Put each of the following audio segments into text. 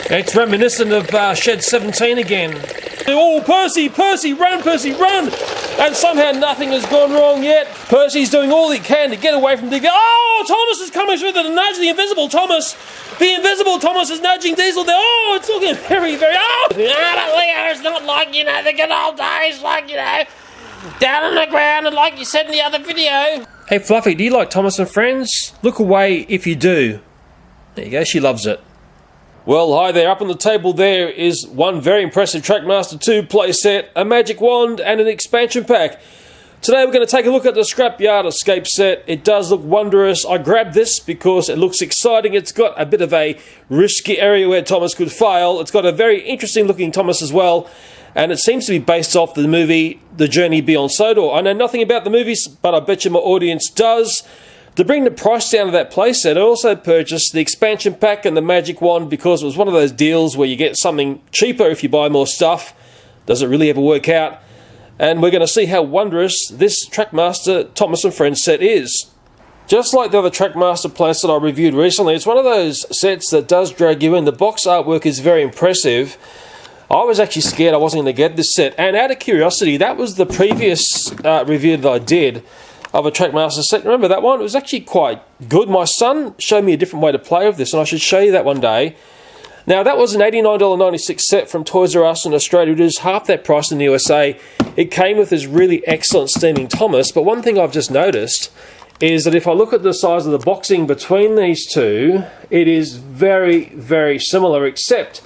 It's reminiscent of Shed 17 again. Oh, Percy, run, Percy, run! And somehow nothing has gone wrong yet. Percy's doing all he can to get away from Diesel. Oh, Thomas is coming through the nudge, the invisible Thomas. The invisible Thomas is nudging Diesel there. Oh, it's looking very, very... Oh! It's not like, the good old days, like, down on the ground and like you said in the other video. Hey, Fluffy, do you like Thomas and Friends? Look away if you do. There you go, she loves it. Well, hi there. Up on the table there is one very impressive Trackmaster 2 playset, a magic wand, and an expansion pack. Today we're going to take a look at the Scrapyard escape set. It does look wondrous. I grabbed this because it looks exciting. It's got a bit of a risky area where Thomas could fail. It's got a very interesting looking Thomas as well. And it seems to be based off the movie The Journey Beyond Sodor. I know nothing about the movies, but I bet you my audience does. To bring the price down of that playset, I also purchased the expansion pack and the magic wand because it was one of those deals where you get something cheaper if you buy more stuff. Does it really ever work out? And we're going to see how wondrous this Trackmaster Thomas and Friends set is. Just like the other Trackmaster playset I reviewed recently, it's one of those sets that does drag you in. The box artwork is very impressive. I was actually scared I wasn't going to get this set. And out of curiosity, that was the previous review that I did of a Trackmaster set. Remember that one? It was actually quite good. My son showed me a different way to play with this, and I should show you that one day. Now, that was an $89.96 set from Toys R Us in Australia. It is half that price in the USA. It came with this really excellent steaming Thomas, but one thing I've just noticed is that if I look at the size of the boxing between these two, it is very, very similar, except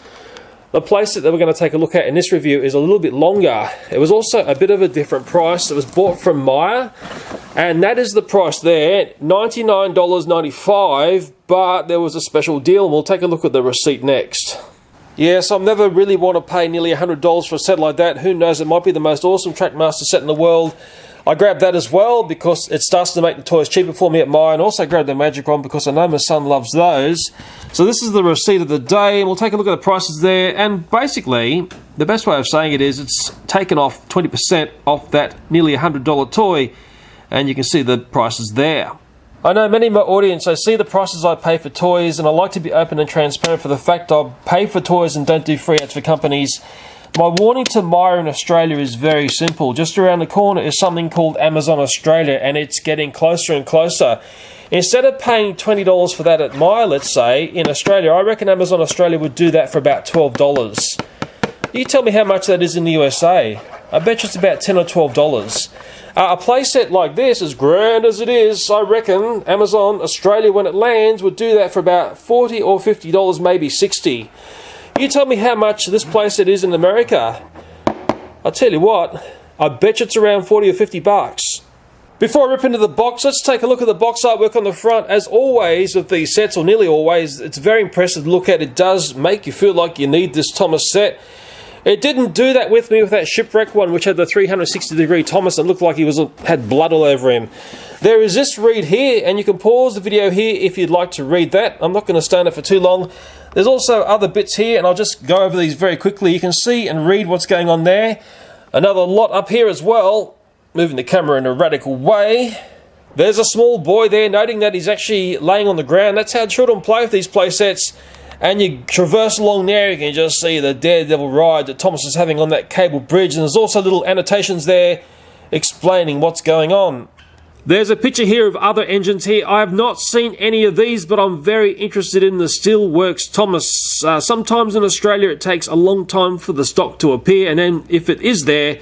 the playset that we're going to take a look at in this review is a little bit longer. It was also a bit of a different price. It was bought from Maya, and that is the price there, $99.95, but there was a special deal, and we'll take a look at the receipt next. Yes, I've never really want to pay nearly $100 for a set like that. Who knows, it might be the most awesome Trackmaster set in the world. I grabbed that as well because it starts to make the toys cheaper for me at Maya, and also grabbed the magic wand because I know my son loves those. So this is the receipt of the day, and we'll take a look at the prices there. And basically, the best way of saying it is it's taken off 20% off that nearly $100 toy, and you can see the prices there. I know many of my audience, they see the prices I pay for toys, and I like to be open and transparent for the fact I pay for toys and don't do free ads for companies. My warning to Maya in Australia is very simple. Just around the corner is something called Amazon Australia, and it's getting closer and closer. Instead of paying $20 for that at Maya, let's say, in Australia, I reckon Amazon Australia would do that for about $12. You tell me how much that is in the USA. I bet you it's about $10 or $12. A playset like this, as grand as it is, I reckon Amazon Australia, when it lands, would do that for about $40 or $50, maybe $60. You tell me how much this playset is in America. I'll tell you what, I bet you it's around $40 or $50. Before I rip into the box, let's take a look at the box artwork on the front. As always with these sets, or nearly always, it's very impressive to look at. It does make you feel like you need this Thomas set. It didn't do that with me with that shipwreck one, which had the 360-degree Thomas and looked like he had blood all over him. There is this read here, and you can pause the video here if you'd like to read that. I'm not going to stay on it for too long. There's also other bits here, and I'll just go over these very quickly. You can see and read what's going on there. Another lot up here as well. Moving the camera in a radical way. There's a small boy there, noting that he's actually laying on the ground. That's how children play with these playsets. And you traverse along there, you can just see the daredevil ride that Thomas is having on that cable bridge. And there's also little annotations there explaining what's going on. There's a picture here of other engines here. I have not seen any of these, but I'm very interested in the Steelworks Thomas. Sometimes in Australia it takes a long time for the stock to appear, and then if it is there,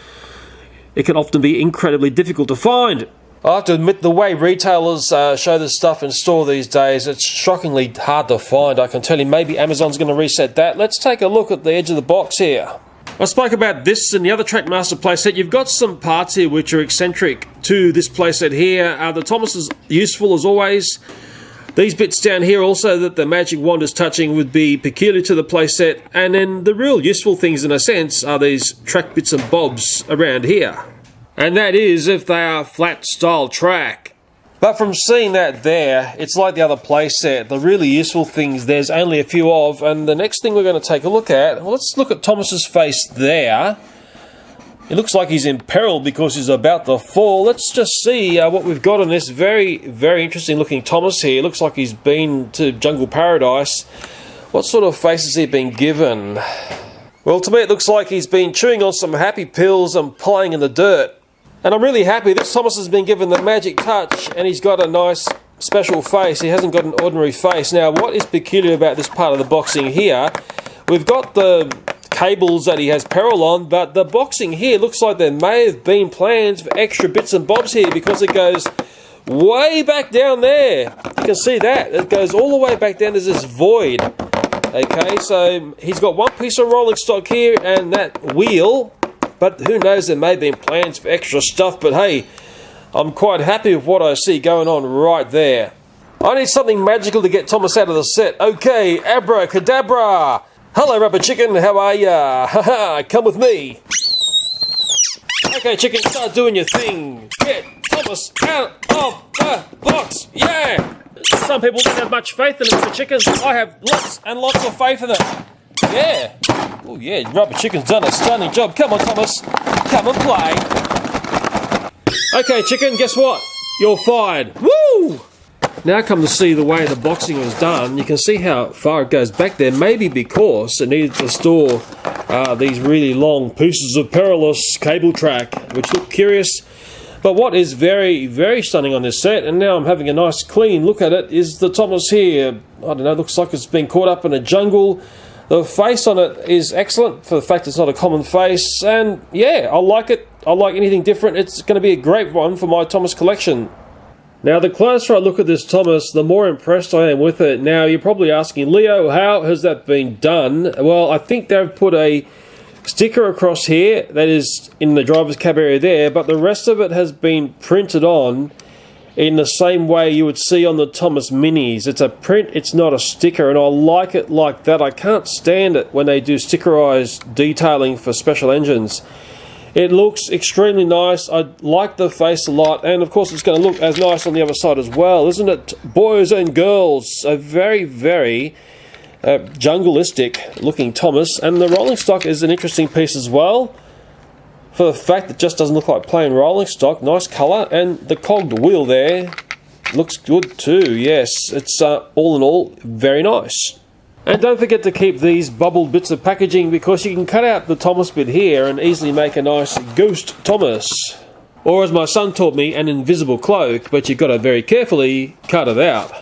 it can often be incredibly difficult to find. I have to admit, the way retailers show this stuff in store these days, it's shockingly hard to find. I can tell you, maybe Amazon's going to reset that. Let's take a look at the edge of the box here. I spoke about this in the other Trackmaster playset. You've got some parts here which are eccentric to this playset here. The Thomas is useful as always. These bits down here also that the magic wand is touching would be peculiar to the playset. And then the real useful things in a sense are these track bits and bobs around here. And that is if they are flat style track. But from seeing that there, it's like the other playset. The really useful things there's only a few of, and the next thing we're going to take a look at, well, let's look at Thomas's face there. It looks like he's in peril because he's about to fall. Let's just see what we've got on this very, very interesting looking Thomas here. Looks like he's been to Jungle Paradise. What sort of face has he been given? Well, to me it looks like he's been chewing on some happy pills and playing in the dirt. And I'm really happy this Thomas has been given the magic touch and he's got a nice special face. He hasn't got an ordinary face. Now, what is peculiar about this part of the boxing here, we've got the cables that he has peril on, but the boxing here looks like there may have been plans for extra bits and bobs here because it goes way back down there. You can see that. It goes all the way back down. There's this void. Okay, so he's got one piece of rolling stock here and that wheel, but who knows, there may have been plans for extra stuff, but hey, I'm quite happy with what I see going on right there. I need something magical to get Thomas out of the set. Okay, abracadabra! Hello, rubber chicken, how are ya? Haha, come with me. Okay, chicken, start doing your thing. Get Thomas out of the box, yeah! Some people don't have much faith in Mr. Chickens. I have lots and lots of faith in them. Yeah. Oh yeah, Rubber Chicken's done a stunning job. Come on, Thomas. Come and play. Okay, Chicken, guess what? You're fired. Woo! Now come to see the way the boxing was done. You can see how far it goes back there. Maybe because it needed to store these really long pieces of perilous cable track, which look curious. But what is very, very stunning on this set, and now I'm having a nice clean look at it, is the Thomas here. I don't know, looks like it's been caught up in a jungle. The face on it is excellent for the fact it's not a common face, and yeah, I like it. I like anything different. It's going to be a great one for my Thomas collection. Now, the closer I look at this Thomas, the more impressed I am with it. Now, you're probably asking, Leo, how has that been done? Well, I think they've put a sticker across here that is in the driver's cab area there, but the rest of it has been printed on in the same way you would see on the Thomas Minis. It's a print, it's not a sticker, and I like it like that. I can't stand it when they do stickerized detailing for special engines. It looks extremely nice. I like the face a lot, and of course it's going to look as nice on the other side as well, isn't it? Boys and girls, a very, very jungleistic looking Thomas, and the rolling stock is an interesting piece as well for the fact that it just doesn't look like plain rolling stock. Nice colour, and the cogged wheel there looks good too. Yes, it's all in all very nice. And don't forget to keep these bubbled bits of packaging because you can cut out the Thomas bit here and easily make a nice ghost Thomas, or as my son taught me, an invisible cloak, but you've got to very carefully cut it out.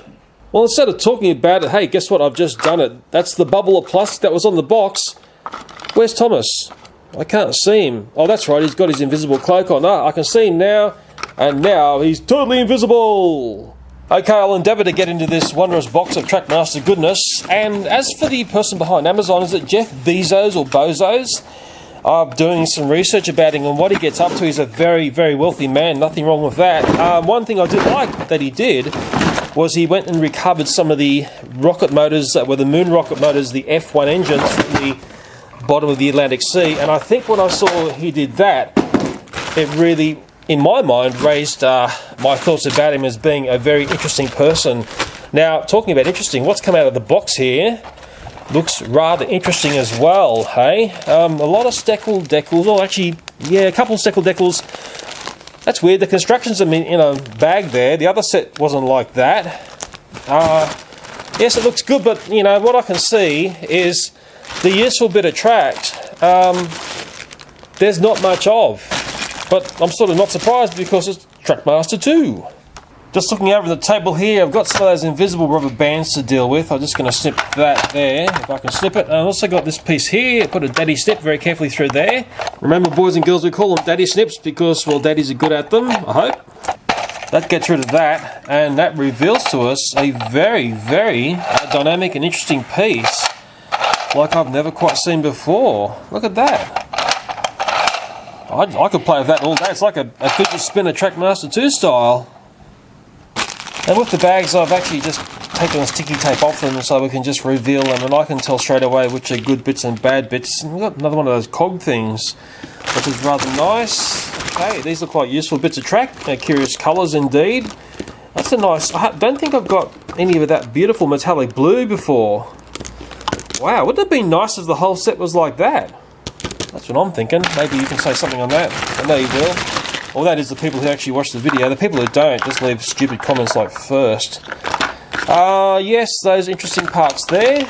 Well, instead of talking about it, hey, guess what? I've just done it. That's the bubble of plastic that was on the box. Where's Thomas? I can't see him. Oh, that's right. He's got his invisible cloak on. I can see him now. And now he's totally invisible. Okay, I'll endeavour to get into this wondrous box of Trackmaster goodness. And as for the person behind Amazon, is it Jeff Bezos or Bozos? I'm doing some research about him and what he gets up to. He's a very, very wealthy man. Nothing wrong with that. One thing I did like that he did was he went and recovered some of the rocket motors that were the moon rocket motors, the F1 engines from the bottom of the Atlantic Sea. And I think when I saw he did that, it really, in my mind, raised my thoughts about him as being a very interesting person. Now, talking about interesting, what's come out of the box here looks rather interesting as well, hey? A lot of steckled decals, oh actually, yeah, a couple of steckled decals. That's weird, the construction's in a bag there. The other set wasn't like that. Yes, it looks good, but you know, what I can see is the useful bit of track. There's not much of. But I'm sort of not surprised because it's Trackmaster 2. Just looking over the table here, I've got some of those invisible rubber bands to deal with. I'm just going to snip that there, if I can snip it. And I've also got this piece here. Put a daddy snip very carefully through there. Remember, boys and girls, we call them daddy snips because, well, daddies are good at them, I hope. That gets rid of that, and that reveals to us a very, very dynamic and interesting piece like I've never quite seen before. Look at that. I could play with that all day. It's like a fidget spinner Trackmaster 2 style. And with the bags, I've actually just taken the sticky tape off them so we can just reveal them, and I can tell straight away which are good bits and bad bits. And we've got another one of those cog things, which is rather nice. Okay, these look like useful bits of track. They're curious colours indeed. That's a nice... I don't think I've got any of that beautiful metallic blue before. Wow, wouldn't it be nice if the whole set was like that? That's what I'm thinking. Maybe you can say something on that. I know you will. Well, that is the people who actually watch the video. The people who don't just leave stupid comments like first. Yes, those interesting parts there.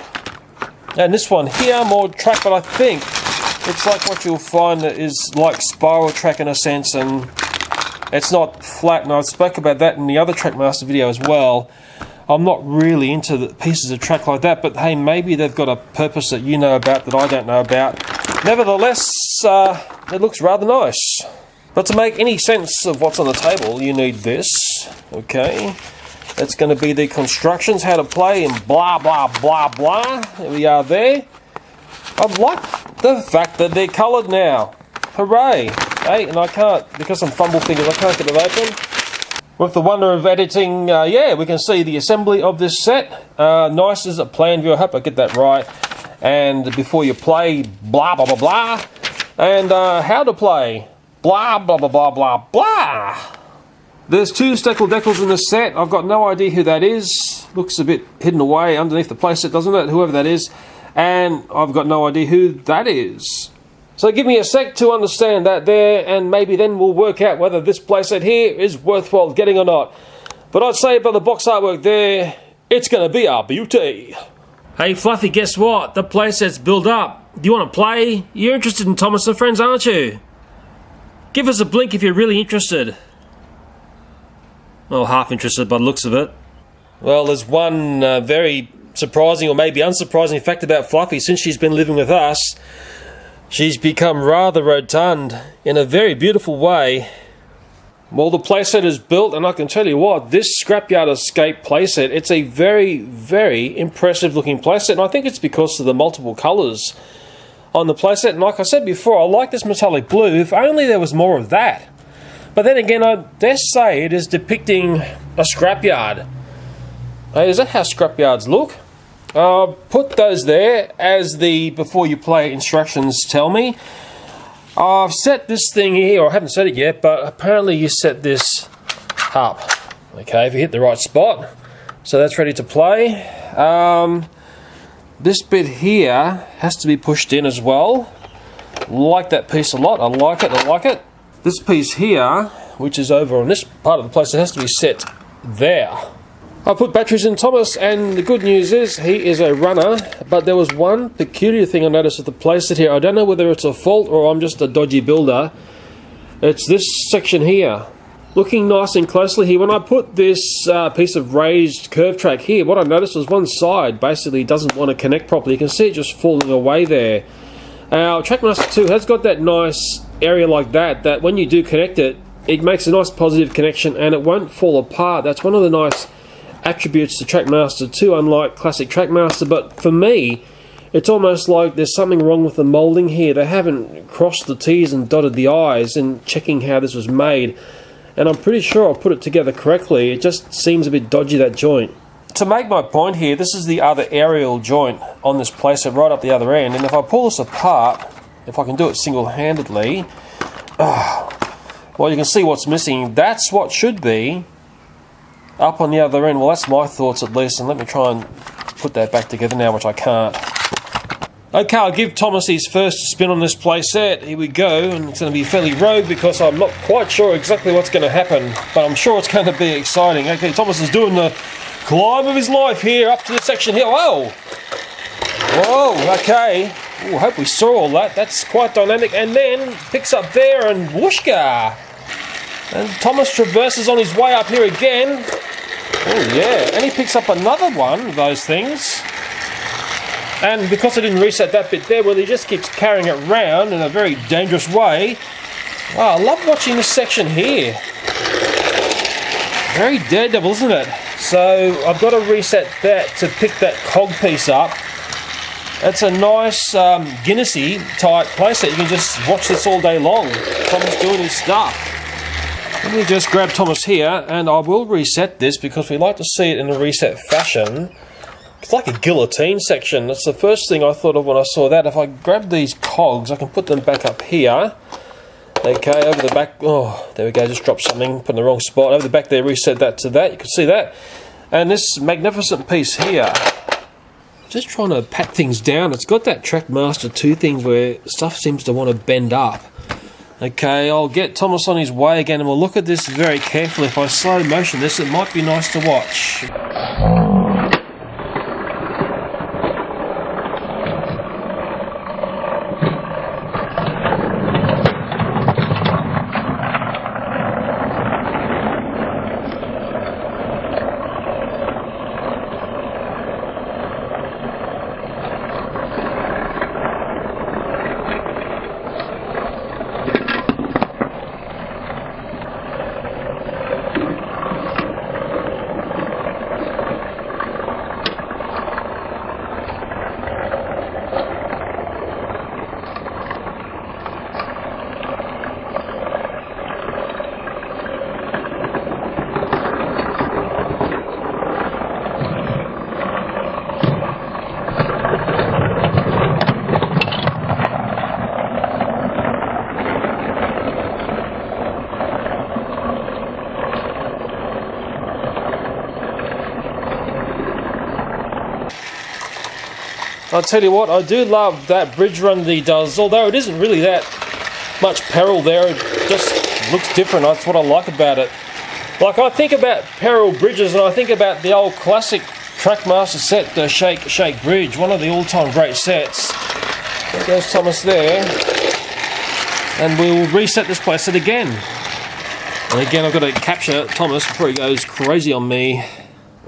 And this one here, more track, but I think it's like what you'll find that is like spiral track in a sense, and it's not flat. And I spoke about that in the other Trackmaster video as well. I'm not really into the pieces of track like that, but hey, maybe they've got a purpose that you know about that I don't know about. Nevertheless, it looks rather nice. But to make any sense of what's on the table, you need this, okay? It's going to be the constructions, how to play, and blah, blah, blah, blah. Here we are there. I like the fact that they're coloured now. Hooray! Hey, and I can't, because I'm fumble fingers, I can't get it open. With the wonder of editing, yeah, we can see the assembly of this set. Nice as a plan view, I hope I get that right. And before you play, blah, blah, blah, blah. And how to play, blah, blah, blah, blah, blah, blah. There's 2 Steckle Deckles in this set. I've got no idea who that is. Looks a bit hidden away underneath the playset, doesn't it? Whoever that is. And I've got no idea who that is. So give me a sec to understand that there, and maybe then we'll work out whether this playset here is worthwhile getting or not. But I'd say by the box artwork there, it's going to be a beauty. Hey Fluffy, guess what? The playset's built up. Do you want to play? You're interested in Thomas and Friends, aren't you? Give us a blink if you're really interested. Well, half interested by the looks of it. Well, there's one very surprising or maybe unsurprising fact about Fluffy. Since she's been living with us, she's become rather rotund in a very beautiful way. Well, the playset is built, and I can tell you what, this Scrapyard Escape playset, it's a very, very impressive looking playset, and I think it's because of the multiple colours on the playset. And like I said before, I like this metallic blue, if only there was more of that. But then again, I dare say it is depicting a scrapyard. Hey, is that how scrapyards look? Put those there as the before you play instructions tell me. I've set this thing here, or I haven't set it yet, but apparently you set this up. Okay, if you hit the right spot. So that's ready to play. This bit here has to be pushed in as well. Like that piece a lot. I like it, I like it. This piece here, which is over on this part of the place, it has to be set there. I put batteries in Thomas, and the good news is he is a runner, but there was one peculiar thing I noticed with the playset here. I don't know whether it's a fault or I'm just a dodgy builder. It's this section here. Looking nice and closely here, when I put this piece of raised curve track here, what I noticed was one side basically doesn't want to connect properly. You can see it just falling away there. Our Trackmaster 2 has got that nice area like that when you do connect it, it makes a nice positive connection and it won't fall apart. That's one of the nice attributes to Trackmaster 2, unlike classic Trackmaster. But for me, it's almost like there's something wrong with the moulding here. They haven't crossed the T's and dotted the I's in checking how this was made. And I'm pretty sure I'll put it together correctly. It just seems a bit dodgy, that joint. To make my point here, this is the other aerial joint on this playset right up the other end. And if I pull this apart, if I can do it single-handedly, well, you can see what's missing. That's what should be up on the other end. Well, that's my thoughts at least, and let me try and put that back together now, which I can't. Okay, I'll give Thomas his first spin on this playset. Here we go, and it's going to be fairly rogue because I'm not quite sure exactly what's going to happen, but I'm sure it's going to be exciting. Okay, Thomas is doing the climb of his life here up to the section here. Whoa! Whoa, okay. Ooh, I hope we saw all that. That's quite dynamic. And then picks up there and whooshka! And Thomas traverses on his way up here again. Oh yeah, and he picks up another one of those things. And because I didn't reset that bit there, well, he just keeps carrying it round in a very dangerous way. Wow, I love watching this section here. Very Daredevil, isn't it? So I've got to reset that to pick that cog piece up. It's a nice Guinnessy type playset. You can just watch this all day long. Thomas doing his stuff. Let me just grab Thomas here, and I will reset this because we like to see it in a reset fashion. It's like a guillotine section. That's the first thing I thought of when I saw that. If I grab these cogs, I can put them back up here. Okay, over the back. Oh, there we go. Just dropped something. Put in the wrong spot. Over the back there, reset that to that. You can see that. And this magnificent piece here. Just trying to pat things down. It's got that Trackmaster 2 thing where stuff seems to want to bend up. Okay, I'll get Thomas on his way again, and we'll look at this very carefully. If I slow motion this, it might be nice to watch. I'll tell you what, I do love that bridge run that he does, although it isn't really that much peril there, it just looks different. That's what I like about it. Like, I think about peril bridges and I think about the old classic Trackmaster set, the Shake Bridge, one of the all-time great sets. There goes Thomas there. And we'll reset this playset again. And again, I've got to capture Thomas before he goes crazy on me.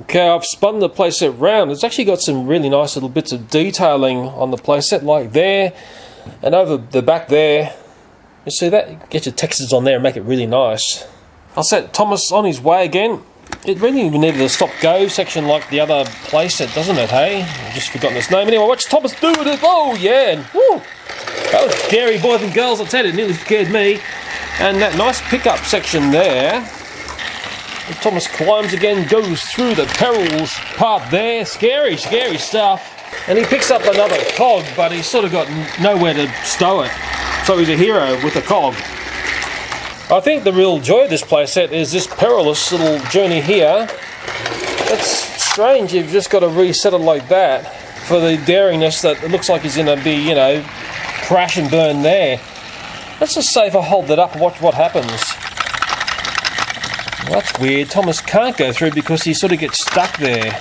Okay, I've spun the playset round. It's actually got some really nice little bits of detailing on the playset, like there, and over the back there. You see that? Get your textures on there and make it really nice. I'll set Thomas on his way again. It really even needed a stop-go section like the other playset, doesn't it, hey? I've just forgotten its name. Anyway, watch Thomas do it. Oh, yeah. And, woo, that was scary, boys and girls. I'll tell you, it nearly scared me. And that nice pickup section there. And Thomas climbs again, goes through the perils part there. Scary, scary stuff. And he picks up another cog, but he's sort of got nowhere to stow it. So he's a hero with a cog. I think the real joy of this playset is this perilous little journey here. It's strange you've just got to reset it like that for the daringness that it looks like he's going to be, you know, crash and burn there. Let's just say if I hold that up and watch what happens. Well, that's weird. Thomas can't go through because he sort of gets stuck there.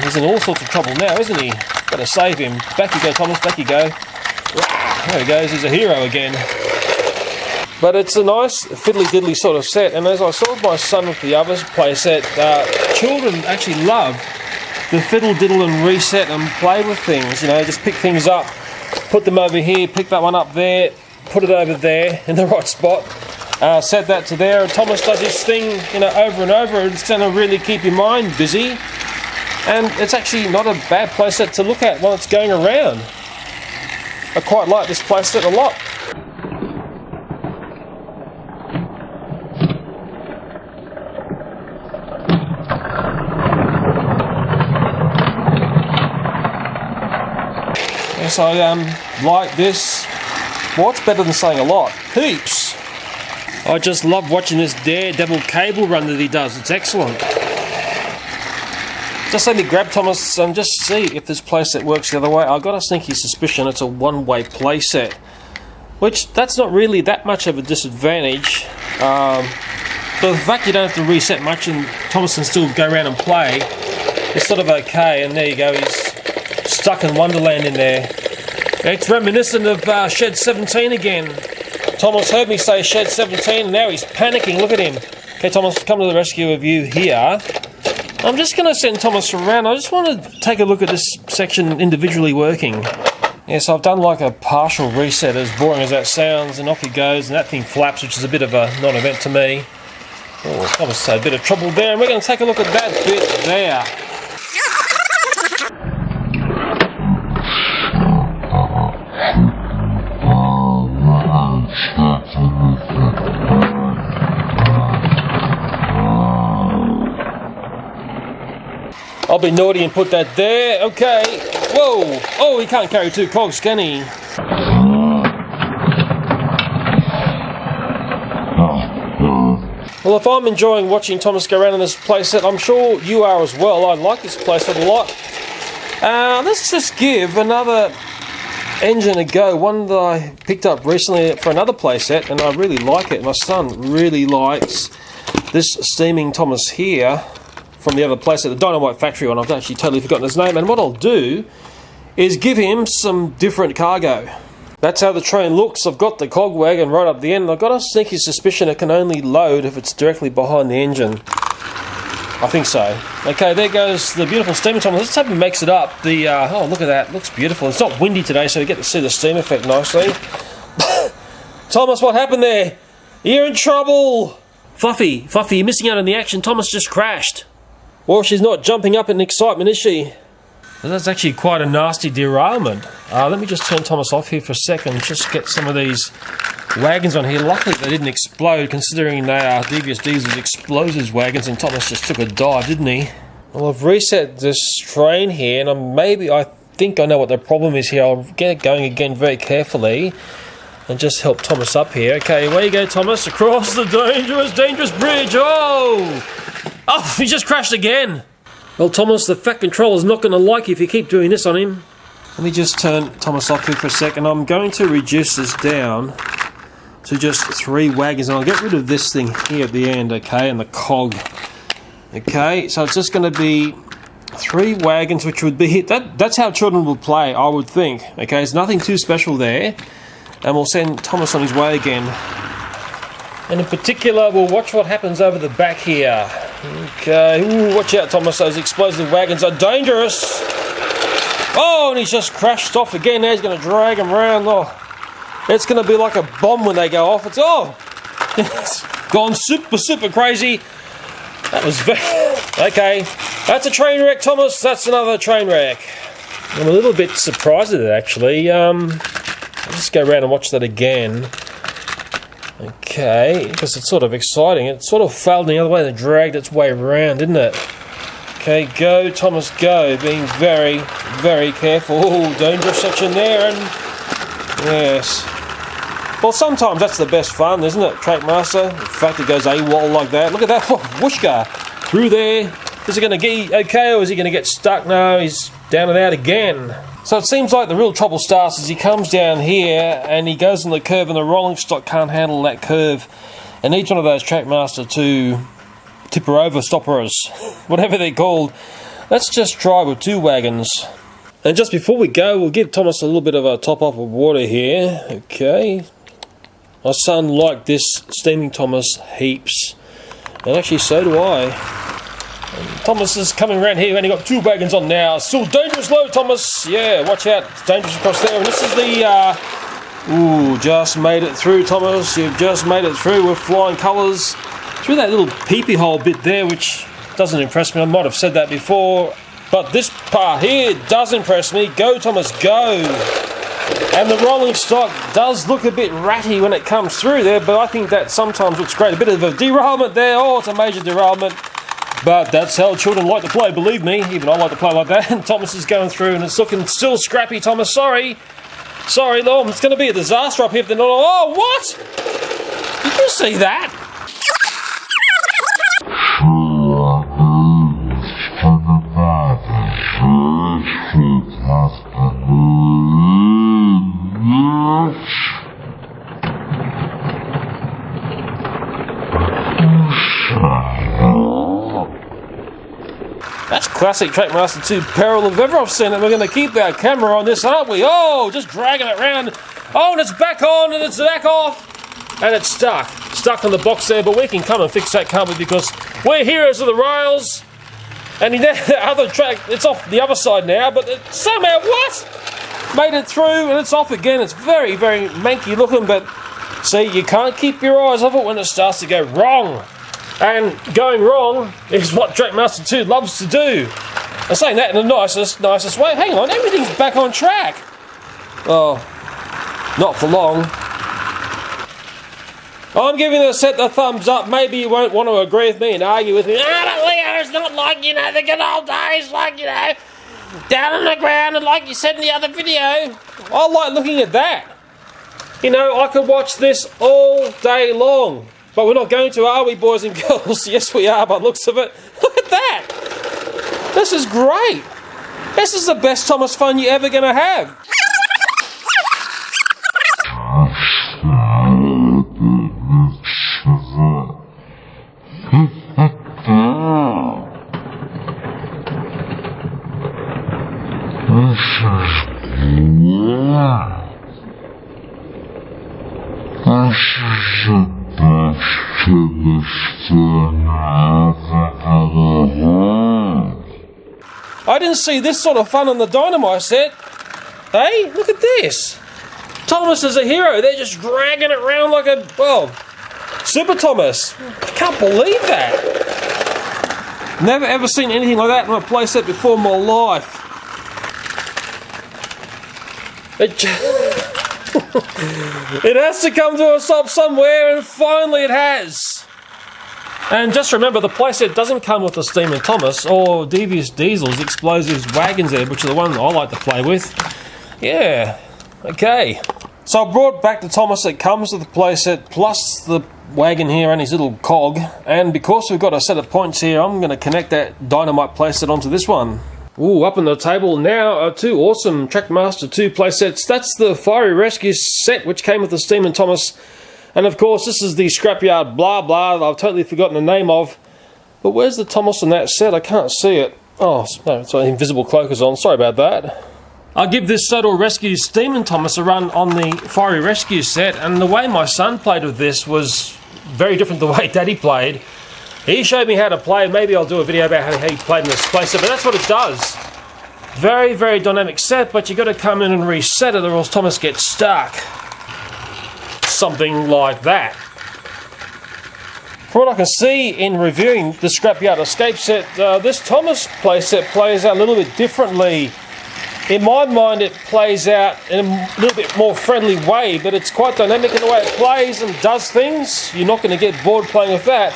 He's in all sorts of trouble now, isn't he? Got to save him. Back you go, Thomas, back you go. There he goes, he's a hero again. But it's a nice fiddly-diddly sort of set, and as I saw with my son with the other playset, children actually love the fiddle-diddle and reset and play with things, you know, just pick things up, put them over here, pick that one up there, put it over there in the right spot, set that to there, and Thomas does his thing, you know, over and over, and it's going to really keep your mind busy, and it's actually not a bad playset to look at while it's going around. I quite like this playset a lot. Yes, I like this. What's better than saying a lot? Heaps! I just love watching this daredevil cable run that he does. It's excellent. Just let me grab Thomas and just see if this playset works the other way. I've got a sneaky suspicion it's a one-way playset, which that's not really that much of a disadvantage. But the fact you don't have to reset much and Thomas can still go around and play, it's sort of okay. And there you go, he's stuck in Wonderland in there. It's reminiscent of Shed 17 again. Thomas heard me say Shed 17 and now he's panicking. Look at him. Okay, Thomas, come to the rescue of you here. I'm just going to send Thomas around. I just want to take a look at this section individually working. Yes, I've done like a partial reset, as boring as that sounds, and off he goes, and that thing flaps, which is a bit of a non-event to me. Oh, Thomas had a bit of trouble there, and we're going to take a look at that bit there. I'll be naughty and put that there. Okay. Whoa. Oh, he can't carry two cogs, can he? Well, if I'm enjoying watching Thomas go around in this playset, I'm sure you are as well. I like this playset a lot. Let's just give another engine a go. One that I picked up recently for another playset, and I really like it. My son really likes this steaming Thomas here from the other playset, the Dynamite Factory one. I've actually totally forgotten his name. And what I'll do is give him some different cargo. That's how the train looks. I've got the cog wagon right up the end. I've got a sneaky suspicion it can only load if it's directly behind the engine. I think so. Okay, there goes the beautiful steam Thomas. Let's hope he makes it up. Oh, look at that. Looks beautiful. It's not windy today, so you get to see the steam effect nicely. Thomas, what happened there? You're in trouble! Fluffy, you're missing out on the action. Thomas just crashed. Well, she's not jumping up in excitement, is she? That's actually quite a nasty derailment. Let me just turn Thomas off here for a second, just get some of these wagons on here. Luckily they didn't explode, considering they are Devious Diesel's explosives wagons, and Thomas just took a dive, didn't he? Well, I've reset this train here, and I think I know what the problem is here. I'll get it going again very carefully and just help Thomas up here. Okay, away you go, Thomas, across the dangerous bridge. Oh, he just crashed again. Well, Thomas, the Fat Controller's not going to like you if you keep doing this on him. Let me just turn Thomas off here for a second. I'm going to reduce this down to just 3 wagons, and I'll get rid of this thing here at the end, okay, and the cog. Okay, so it's just going to be 3 wagons, which would be that's how children will play, I would think. Okay, there's nothing too special there, and we'll send Thomas on his way again. And in particular, we'll watch what happens over the back here. Okay, ooh, watch out, Thomas, those explosive wagons are dangerous. Oh, and he's just crashed off again. Now he's going to drag him around. Oh, it's going to be like a bomb when they go off. It's gone super crazy. That was okay. That's a train wreck, Thomas. That's another train wreck. I'm a little bit surprised at it, actually. I'll just go around and watch that again. Okay, because it's sort of exciting. It sort of failed the other way and dragged its way around, didn't it? Okay, go, Thomas, go. Being very careful. Oh, dangerous section there, and yes. Well, sometimes that's the best fun, isn't it, Trackmaster? In fact, it goes AWOL like that. Look at that, whooshka, through there. Is he going to get okay, or is he going to get stuck? No, he's down and out again. So it seems like the real trouble starts as he comes down here and he goes on the curve, and the rolling stock can't handle that curve. And needs one of those Trackmaster to tipper over stoppers, whatever they're called. Let's just try with 2 wagons. And just before we go, we'll give Thomas a little bit of a top up of water here. Okay. My son liked this steaming Thomas heaps. And actually so do I. Thomas is coming around here, and he got 2 wagons on now. Still dangerous low, Thomas. Yeah, watch out. It's dangerous across there. And this is the... ooh, just made it through, Thomas. You've just made it through with flying colours. Through that little peepee hole bit there, which doesn't impress me. I might have said that before. But this part here does impress me. Go, Thomas, go. And the rolling stock does look a bit ratty when it comes through there, but I think that sometimes looks great. A bit of a derailment there. Oh, it's a major derailment. But that's how children like to play, believe me. Even I like to play like that. And Thomas is going through, and it's looking still scrappy, Thomas. Sorry, Lord. It's going to be a disaster up here if they're not... Oh, what? Did you see that? That's classic Trackmaster 2 peril if ever I've seen it. We're going to keep our camera on this, aren't we? Oh, just dragging it around. Oh, and it's back on, and it's back off. And it's stuck. Stuck on the box there, but we can come and fix that, can't we? Because we're heroes of the rails. And the other track, it's off the other side now, but it somehow, what? Made it through, and it's off again. It's very manky looking, but see, you can't keep your eyes off it when it starts to go wrong. And going wrong is what Trackmaster 2 loves to do. I'm saying that in the nicest way. Hang on, everything's back on track. Oh, not for long. I'm giving the set the thumbs up. Maybe you won't want to agree with me and argue with me. It's not like, the good old days, down on the ground, and like you said in the other video. I like looking at that. I could watch this all day long. But we're not going to, are we, boys and girls? Yes, we are, by the looks of it. Look at that. This is great. This is the best Thomas fun you're ever going to have. I didn't see this sort of fun on the Dynamite set. Hey, look at this. Thomas is a hero. They're just dragging it around like a, Super Thomas. I can't believe that. Never ever seen anything like that in my playset before in my life. It has to come to a stop somewhere, and finally it has. And just remember, the playset doesn't come with the Steamer Thomas or Devious Diesel's explosives wagons there, which are the one I like to play with. Yeah, okay. So I brought back the Thomas that comes with the playset, plus the wagon here and his little cog, and because we've got a set of points here, I'm going to connect that dynamite playset onto this one. Ooh, up on the table now are two awesome Trackmaster 2 playsets. That's the Fiery Rescue set, which came with the Steam and Thomas, and of course this is the Scrapyard blah blah that I've totally forgotten the name of. But where's the Thomas on that set? I can't see it. Oh, no, it's an invisible cloak is on. Sorry about that. I'll give this Sodor Rescue Steam and Thomas a run on the Fiery Rescue set, and the way my son played with this was very different to the way Daddy played. He showed me how to play. Maybe I'll do a video about how he played in this playset, but that's what it does. Very, very dynamic set, but you got to come in and reset it or else Thomas gets stuck. Something like that. From what I can see in reviewing the Scrapyard Escape set, this Thomas playset plays out a little bit differently. In my mind, it plays out in a little bit more friendly way, but it's quite dynamic in the way it plays and does things. You're not going to get bored playing with that.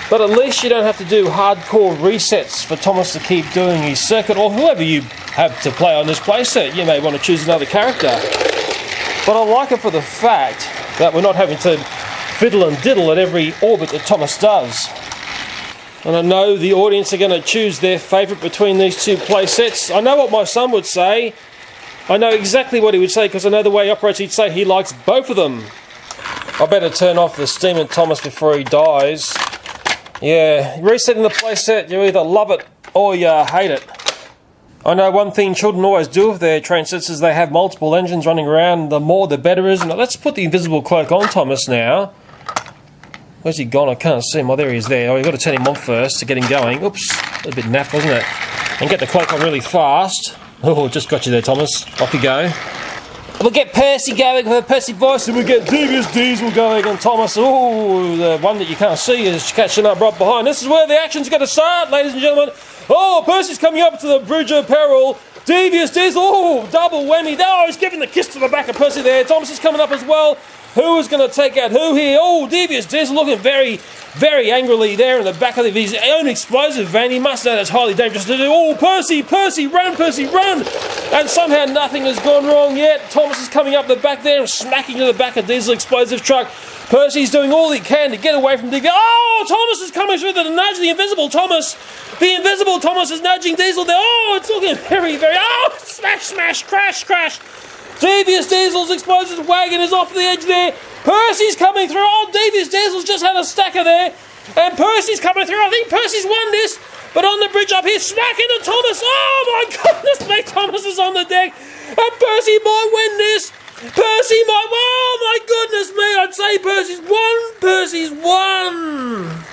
But at least you don't have to do hardcore resets for Thomas to keep doing his circuit, or whoever you have to play on this playset. You may want to choose another character. But I like it for the fact that we're not having to fiddle and diddle at every orbit that Thomas does. And I know the audience are going to choose their favourite between these two playsets. I know what my son would say. I know exactly what he would say because I know the way he operates. He'd say he likes both of them. I better turn off the Steam and Thomas before he dies. Yeah, resetting the playset, you either love it or you hate it. I know one thing children always do with their train sets is they have multiple engines running around. The more the better, isn't it? Let's put the invisible cloak on Thomas now. Where's he gone? I can't see him. Oh, there he is there. Oh, you've got to turn him on first to get him going. Oops, a little bit naff, wasn't it? And get the cloak on really fast. Oh, just got you there, Thomas. Off you go. We'll get Percy going with a Percy voice, and we'll get Devious Diesel going, and Thomas, oh, the one that you can't see is catching up right behind. This is where the action's going to start, ladies and gentlemen. Oh, Percy's coming up to the bridge of peril. Devious Diesel, oh, double whammy. Oh, he's giving the kiss to the back of Percy there. Thomas is coming up as well. Who is going to take out who here? Oh, Devious Diesel looking very, very angrily there in the back of his own explosive van. He must know that's highly dangerous to do. Oh, Percy, run, Percy, run! And somehow nothing has gone wrong yet. Thomas is coming up the back there and smacking to the back of Diesel's explosive truck. Percy's doing all he can to get away from Devious. Oh, Thomas is coming through the nudge, the invisible Thomas. The invisible Thomas is nudging Diesel there. Oh, it's looking very, very... Oh, smash, smash, crash, crash. Devious Diesel's explosive wagon is off the edge there. Percy's coming through. Oh, Devious Diesel's just had a stacker there. And Percy's coming through. I think Percy's won this. But on the bridge up here, smack into Thomas. Oh, my goodness me. Thomas is on the deck. And Percy might win this. Percy might... Oh, my goodness me. I'd say Percy's won. Percy's won.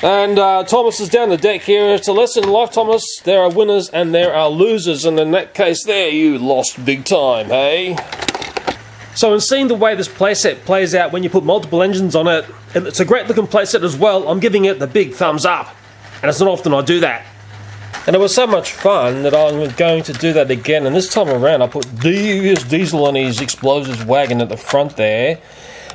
And Thomas is down the deck here. It's a lesson in life, Thomas. There are winners and there are losers, and in that case there, you lost big time, hey? So in seeing the way this playset plays out when you put multiple engines on it, and it's a great looking playset as well, I'm giving it the big thumbs up. And it's not often I do that. And it was so much fun that I'm going to do that again, and this time around I put Devious Diesel on his explosives wagon at the front there.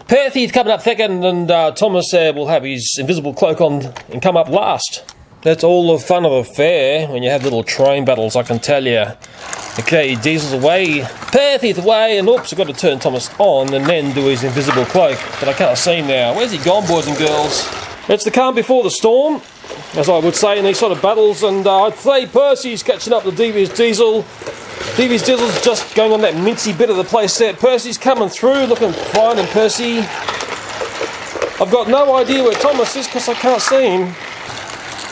Percy's coming up second, and Thomas will have his invisible cloak on and come up last. That's all the fun of a fair when you have little train battles, I can tell you. Okay, Diesel's away, Percy's away, and oops, I've got to turn Thomas on and then do his invisible cloak. But I can't see him now. Where's he gone, boys and girls? It's the calm before the storm, as I would say in these sort of battles, and I'd say Percy's catching up to Devious Diesel. Devious Diesel's just going on that mincy bit of the playset. Percy's coming through, looking fine, and Percy... I've got no idea where Thomas is because I can't see him.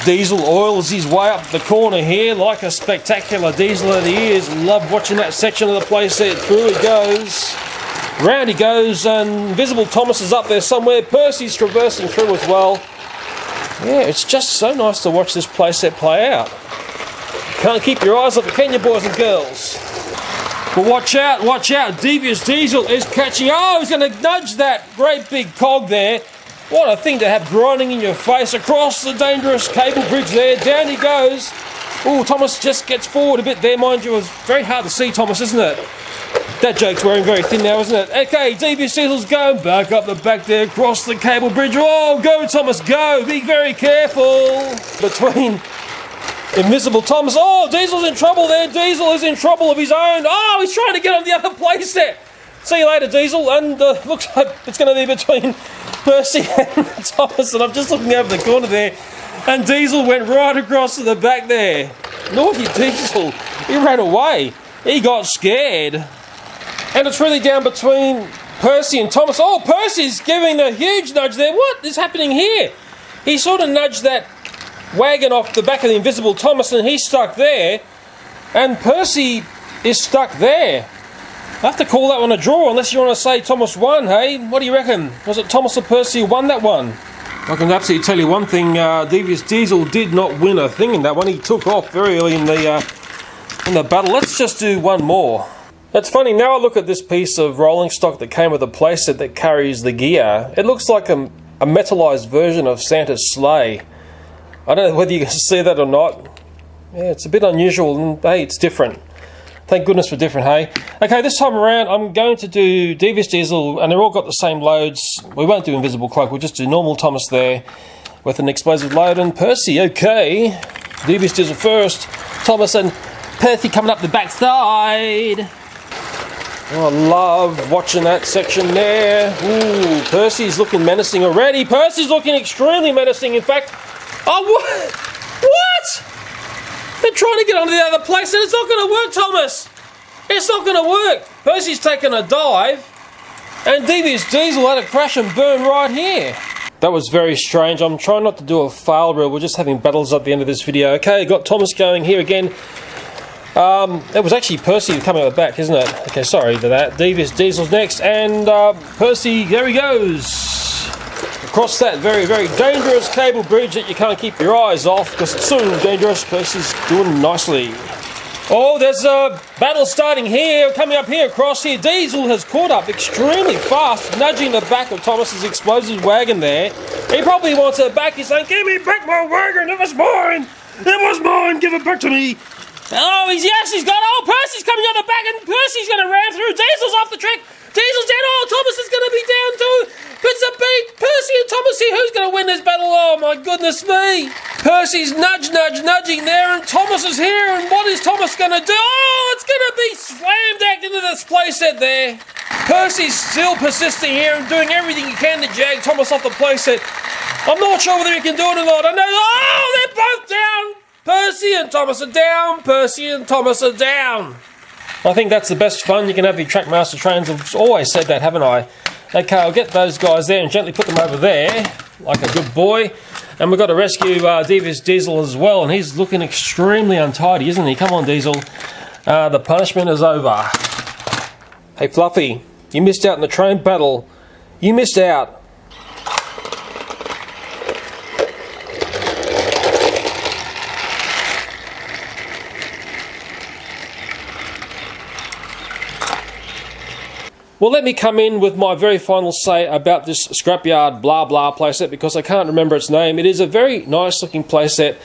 Diesel oils his way up the corner here like a spectacular diesel that he is. Love watching that section of the playset. Through he goes. Round he goes, and Invisible Thomas is up there somewhere. Percy's traversing through as well. Yeah, it's just so nice to watch this playset play out. Can't keep your eyes off it, can you, boys and girls? But watch out, Devious Diesel is catching. Oh, he's going to nudge that great big cog there. What a thing to have grinding in your face across the dangerous cable bridge there. Down he goes. Oh, Thomas just gets forward a bit there, mind you. It's very hard to see Thomas, isn't it? That joke's wearing very thin now, isn't it? Okay, Devious Diesel's going back up the back there, across the cable bridge. Oh, go Thomas, go. Be very careful. Between Invisible Thomas. Oh, Diesel's in trouble there. Diesel is in trouble of his own. Oh, he's trying to get on the other playset. See you later, Diesel. And looks like it's going to be between Percy and Thomas. And I'm just looking over the corner there. And Diesel went right across to the back there. Naughty Diesel. He ran away. He got scared. And it's really down between Percy and Thomas. Oh, Percy's giving a huge nudge there. What is happening here? He sort of nudged that wagon off the back of the Invisible Thomas, and he's stuck there. And Percy is stuck there. I have to call that one a draw, unless you want to say Thomas won, hey? What do you reckon? Was it Thomas or Percy who won that one? I can absolutely tell you one thing, Devious Diesel did not win a thing in that one. He took off very early in the battle. Let's just do one more. It's funny, now I look at this piece of rolling stock that came with a playset that carries the gear. It looks like a metallized version of Santa's sleigh. I don't know whether you can see that or not. Yeah, it's a bit unusual, and hey, it's different. Thank goodness for different, hey? Okay, this time around, I'm going to do Devious Diesel, and they're all got the same loads. We won't do Invisible Cloak, we'll just do normal Thomas there with an explosive load, and Percy, okay. Devious Diesel first, Thomas and Percy coming up the backside. Oh, I love watching that section there. Ooh, Percy's looking menacing already. Percy's looking extremely menacing, in fact. Oh, what? They're trying to get onto the other place, and it's not going to work, Thomas. It's not going to work. Percy's taken a dive, and Devious Diesel had a crash and burn right here. That was very strange. I'm trying not to do a fail reel. We're just having battles at the end of this video. Okay, got Thomas going here again. It was actually Percy coming out the back, isn't it? Okay, sorry for that. Devious Diesel's next, and Percy, there he goes. Across that very, very dangerous cable bridge that you can't keep your eyes off because it's so dangerous. Percy's doing nicely. Oh, there's a battle starting here, coming up here, across here. Diesel has caught up extremely fast, nudging the back of Thomas's explosive wagon there. He probably wants it back. He's saying, give me back my wagon, it was mine! It was mine, give it back to me! Oh, he's got, oh, Percy's coming on the back, and Percy's going to ram through. Diesel's off the track. Diesel's down. Oh, Thomas is going to be down too. It's a beat. Percy and Thomas here. Who's going to win this battle? Oh, my goodness me. Percy's nudging there, and Thomas is here. And what is Thomas going to do? Oh, it's going to be slammed back into this playset there. Percy's still persisting here and doing everything he can to jag Thomas off the playset. I'm not sure whether he can do it or not. I know. Oh, they're both down. Percy and Thomas are down. Percy and Thomas are down. I think that's the best fun you can have with your Trackmaster trains. I've always said that, haven't I? Okay, I'll get those guys there and gently put them over there, like a good boy. And we've got to rescue Devious Diesel as well, and he's looking extremely untidy, isn't he? Come on, Diesel. The punishment is over. Hey, Fluffy, you missed out in the train battle. You missed out. Well, let me come in with my very final say about this Scrapyard blah blah playset because I can't remember its name. It is a very nice looking playset.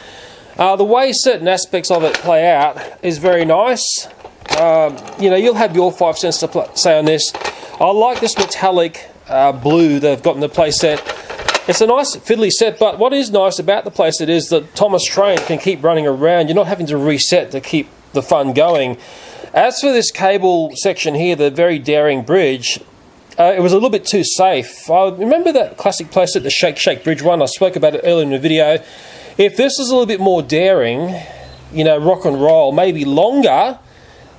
The way certain aspects of it play out is very nice. You know, you'll have your 5 cents to say on this. I like this metallic blue they've got in the playset. It's a nice fiddly set, but what is nice about the playset is that Thomas Train can keep running around. You're not having to reset to keep the fun going. As for this cable section here, the very daring bridge, it was a little bit too safe. I remember that classic playset, the Shake Shake Bridge one. I spoke about it earlier in the video. If this was a little bit more daring, you know, rock and roll, maybe longer,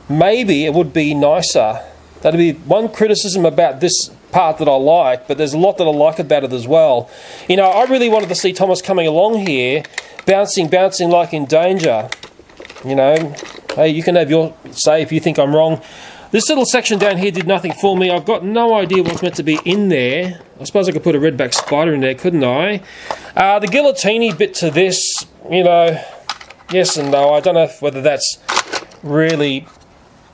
maybe it would be nicer. That'd be one criticism about this part that I like, but there's a lot that I like about it as well. You know, I really wanted to see Thomas coming along here, bouncing like in danger. You know, hey, you can have your say if you think I'm wrong. This little section down here did nothing for me. I've got no idea what's meant to be in there. I suppose I could put a redback spider in there, couldn't I? The guillotine bit to this, you know, yes and no. I don't know whether that's really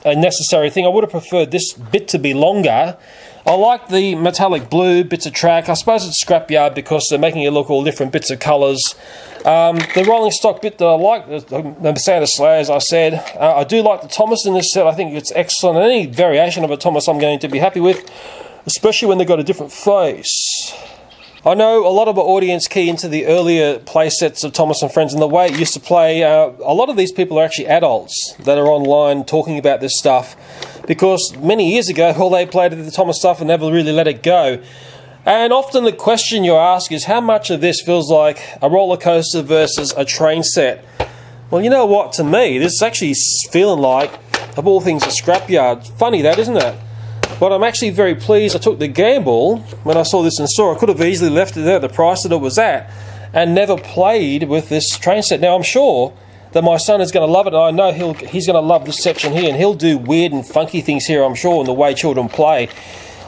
a necessary thing. I would have preferred this bit to be longer. I like the metallic blue bits of track. I suppose it's Scrapyard because they're making it look all different bits of colours. The rolling stock bit that I like, the Santa Sleigh, as I said. I do like the Thomas in this set. I think it's excellent. Any variation of a Thomas I'm going to be happy with, especially when they've got a different face. I know a lot of our audience key into the earlier play sets of Thomas and Friends and the way it used to play. A lot of these people are actually adults that are online talking about this stuff, because many years ago all they played the Thomas stuff and never really let it go. And often the question you ask is how much of this feels like a roller coaster versus a train set. Well, you know what, to me this is actually feeling like, of all things, a Scrapyard. Funny that, isn't it? But I'm actually very pleased I took the gamble when I saw this in store. I could have easily left it there at the price that it was at and never played with this train set. Now I'm sure that my son is going to love it, and I know he's going to love this section here, and he'll do weird and funky things here, I'm sure, in the way children play.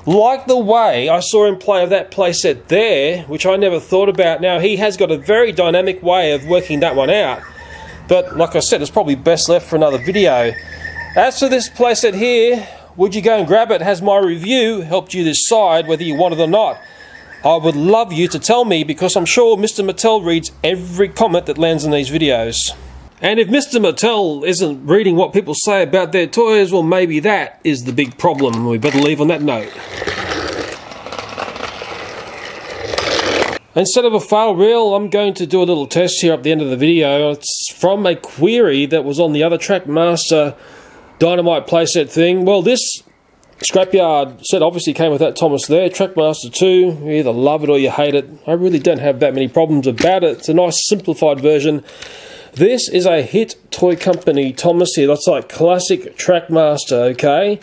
Like the way I saw him play of that playset there, which I never thought about. Now, he has got a very dynamic way of working that one out. But, like I said, it's probably best left for another video. As for this playset here, would you go and grab it? Has my review helped you decide whether you want it or not? I would love you to tell me, because I'm sure Mr. Mattel reads every comment that lands in these videos. And if Mr. Mattel isn't reading what people say about their toys, well, maybe that is the big problem. We better leave on that note. Instead of a fail reel, I'm going to do a little test here at the end of the video. It's from a query that was on the other Trackmaster Dynamite playset thing. Well, this Scrapyard set obviously came with that Thomas there. Trackmaster 2, you either love it or you hate it. I really don't have that many problems about it. It's a nice simplified version. This is a Hit Toy Company Thomas here. That's like classic Trackmaster, okay?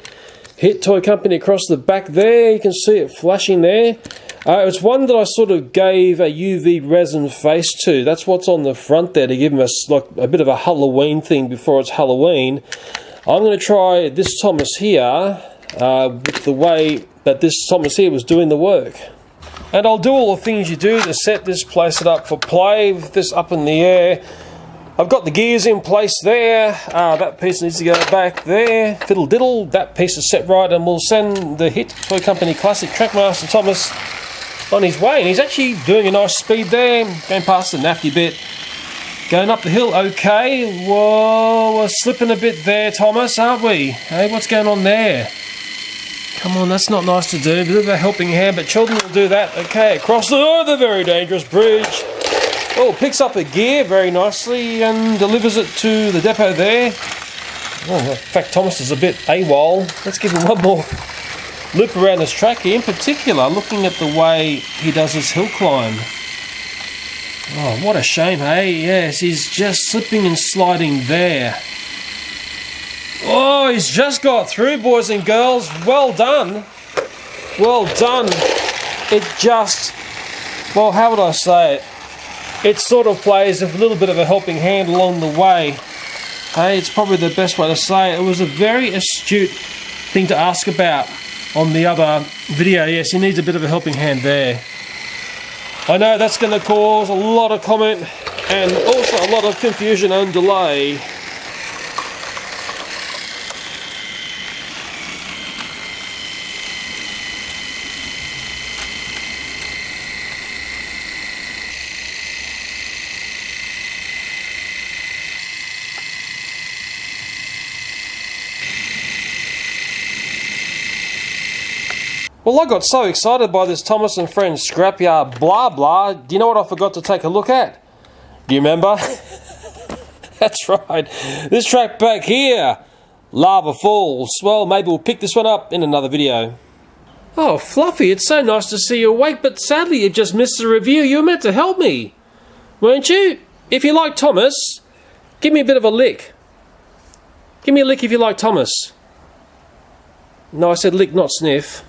Hit Toy Company across the back there. You can see it flashing there. It's one that I sort of gave a UV resin face to. That's what's on the front there to give them like a bit of a Halloween thing before it's Halloween. I'm going to try this Thomas here with the way that this Thomas here was doing the work. And I'll do all the things you do to set this playset up for play, with this up in the air. I've got the gears in place there. That piece needs to go back there. Fiddle diddle, that piece is set right, and we'll send the Hit Toy Company Classic Trackmaster Thomas on his way. And he's actually doing a nice speed there, going past the nafty bit. Going up the hill, okay. Whoa, we're slipping a bit there, Thomas, aren't we? Hey, what's going on there? Come on, that's not nice to do. A bit of a helping hand, but children will do that. Okay, across the very dangerous bridge. Oh, picks up a gear very nicely and delivers it to the depot there. Oh, in fact, Thomas is a bit AWOL. Let's give him one more loop around this track here. In particular, looking at the way he does his hill climb. Oh, what a shame, hey? Yes, he's just slipping and sliding there. Oh, he's just got through, boys and girls. Well done. Well done. It just... Well, how would I say it? It sort of plays a little bit of a helping hand along the way. Hey, it's probably the best way to say it. It was a very astute thing to ask about on the other video. Yes, he needs a bit of a helping hand there. I know that's going to cause a lot of comment and also a lot of confusion and delay. Well, I got so excited by this Thomas and Friends Scrapyard blah blah. Do you know what I forgot to take a look at? Do you remember? That's right. This track back here, Lava Falls. Well, maybe we'll pick this one up in another video. Oh, Fluffy, it's so nice to see you awake, but sadly you've just missed the review. You were meant to help me, weren't you? If you like Thomas, give me a bit of a lick. Give me a lick if you like Thomas. No, I said lick, not sniff.